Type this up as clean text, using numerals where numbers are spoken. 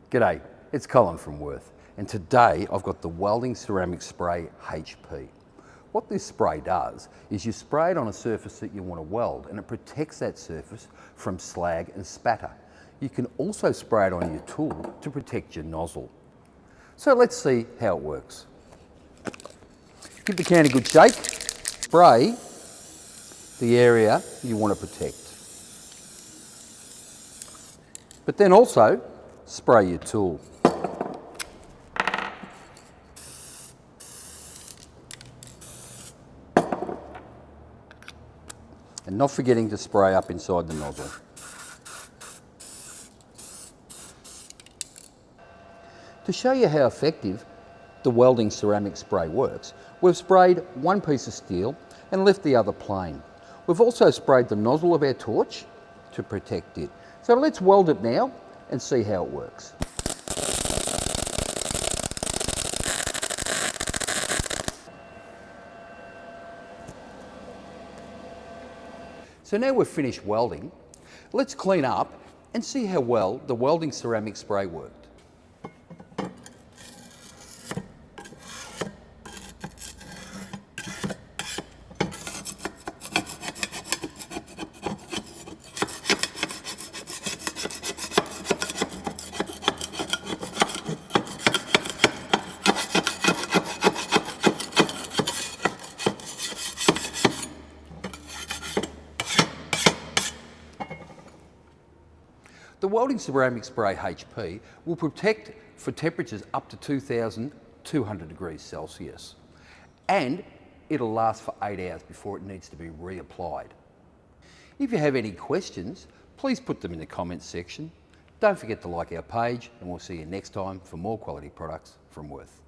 G'day, it's Colin from Worth, and today I've got the Welding Ceramic Spray HP. What this spray does is you spray it on a surface that you want to weld, and it protects that surface from slag and spatter. You can also spray it on your tool to protect your nozzle. So let's see how it works. Give the can a good shake, spray the area you want to protect. But then also spray your tool. And not forgetting to spray up inside the nozzle. To show you how effective the welding ceramic spray works, we've sprayed one piece of steel and left the other plain. We've also sprayed the nozzle of our torch to protect it. So let's weld it now and see how it works. So now we've finished welding, let's clean up and see how well the welding ceramic spray worked. The welding ceramic spray HP will protect for temperatures up to 2,200 degrees Celsius, and it'll last for 8 hours before it needs to be reapplied. If you have any questions, please put them in the comments section. Don't forget to like our page, and we'll see you next time for more quality products from Worth.